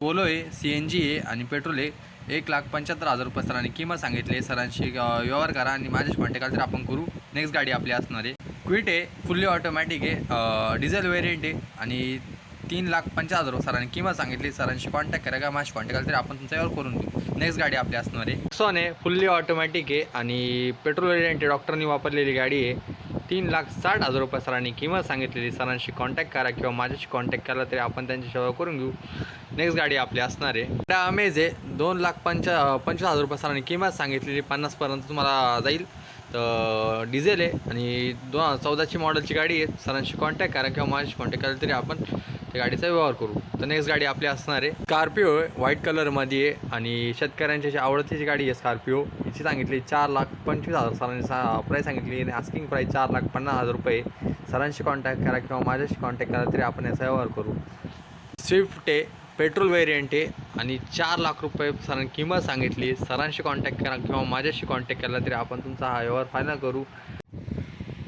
Polo आहे, CNG आहे आणि पेट्रोल आहे. 1,75,000 रुपये सरांनी किंमत सांगितली. सरांशी व्यवहार करा आणि माझ्याशी कॉन्टॅक्ट आला तर आपण करू. नेक्स्ट गाडी आपली असणार आहे क्विट आहे, फुल्ली ऑटोमॅटिक आहे, डिझेल व्हेरियंट आहे आणि 3,50,000 सरांनी किंमत सांगितली. सरांशी कॉन्टॅक्ट करा का माझी कॉन्टॅक्ट आला तरी आपण तुमचा व्यवहार करून देऊ. नेक्स्ट गाडी आपली असणार आहे Nexon आहे, फुल्ली ऑटोमॅटिक आहे आणि पेट्रोल व्हेरियंट आहे. डॉक्टरनी वापरलेली गाडी आहे. 3,60,000 रुपये सरांनी किंमत सांगितलेली. सरांशी कॉन्टॅक्ट करा किंवा माझ्याशी कॉन्टॅक्ट केला तरी आपण त्यांची सेवा करून घेऊ. नेक्स्ट गाडी आपली असणार आहे त्या अमेज आहे. 2,25,000 रुपये सरांनी किंमत सांगितलेली. 50पर्यंत तुम्हाला जाईल. तर डिझेल आहे आणि 2014ची मॉडेलची गाडी आहे. सरांशी कॉन्टॅक्ट करा किंवा माझ्याशी कॉन्टॅक्ट केला तरी आपण त्या गाडीचा व्यवहार करू. तर नेक्स्ट गाडी आपली असणार आहे स्कॉर्पिओ आहे, व्हाईट कलरमध्ये आहे आणि शेतकऱ्यांची आवडतीची गाडी आहे स्कॉर्पिओ. हिची सांगितली 4,25,000 सरांनी प्राईस सांगितली आणि आस्किंग प्राईस 4,50,000 रुपये. सरांशी कॉन्टॅक्ट करा किंवा माझ्याशी कॉन्टॅक्ट करा तरी आपण याचा व्यवहार करू. स्विफ्ट आहे, पेट्रोल व्हेरियंट आहे आणि 4,00,000 रुपये सरांनी किंमत सांगितली. सरांशी कॉन्टॅक्ट करा किंवा माझ्याशी कॉन्टॅक्ट केला तरी आपण तुमचा हा व्यवहार फायनल करू.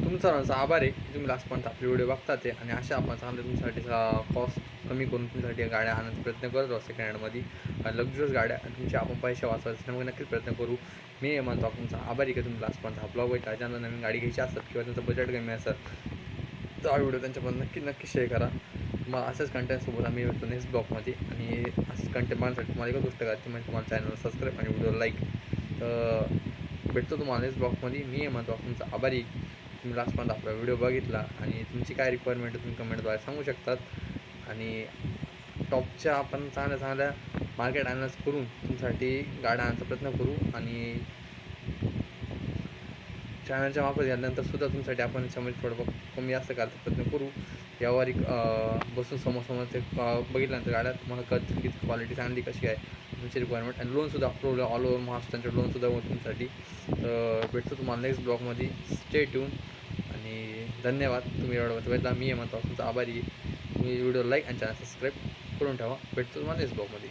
तुमचा सर्वांचा आभार आहे की तुम्ही लास्टपर्यंत आपले व्हिडिओ बघतात आहे आणि अशा आपण चांगले तुमच्यासाठी कॉस्ट कमी करून तुमच्यासाठी गाड्या आणण्याचा प्रयत्न करत राहू. सेकंड हँडमध्ये लक्झुरियस गाड्या आणि तुमचे आपण पैसे वाचवायचे मग नक्कीच प्रयत्न करू. मी म्हणतो तुमचा आभारी की तुम्ही लास्टपर्यंत हा ब्लॉग आहे. ज्यांना नवीन गाडी घ्यायची असतात किंवा त्यांचं बजेट कमी असतात तर हा व्हिडिओ त्यांच्यापर्यंत नक्की शेअर करा. मग अशाच कंटेंटसोबत आम्ही येतो नेक्स्ट ब्लॉगमध्ये आणि असंच कंटेंट बनवण्यासाठी तुम्हाला एकच गोष्ट करायची म्हणजे तुम्हाला चॅनल सबस्क्राईब आणि व्हिडिओ लाईक. तर भेटतो तुम्हाला नेक्स्ट ब्लॉगमध्ये. मी म्हणतो तुमचा आभारी तुम्ही लास्टपर्यंत आपला व्हिडिओ बघितला आणि तुमची काय रिक्वायरमेंट तुम्ही कमेंटद्वारे सांगू शकतात आणि टॉपच्या आपण चांगल्या मार्केट अनालिसिस करून तुमच्यासाठी गाड्या आणण्याचा प्रयत्न करू आणि चॅनलच्या वापर झाल्यानंतर सुद्धा तुमच्यासाठी आपण याच्यामध्ये थोडं कमी जास्त करायचा प्रयत्न करू. व्यावहारिक बसून समोर ते बघितल्यानंतर गाड्या तुम्हाला कळतील की क्वालिटी चांगली कशी आहे, तुमची रिक्वायरमेंट आणि लोनसुद्धा अप्रूव्हल ऑल ओव्हर महाराष्ट्रांचे लोनसुद्धा होतं तुमच्यासाठी. भेटतो तुम्हाला नेक्स्ट ब्लॉगमध्ये. स्टे ट्यून आणि धन्यवाद. तुम्ही एवढं बघितला. मी म्हणतो तुमचा आभारी. तुम्ही व्हिडिओ लाईक आणि चॅनल सबस्क्राईब करून ठेवा. भेटतो तुम्हाला नेक्स्ट ब्लॉगमध्ये.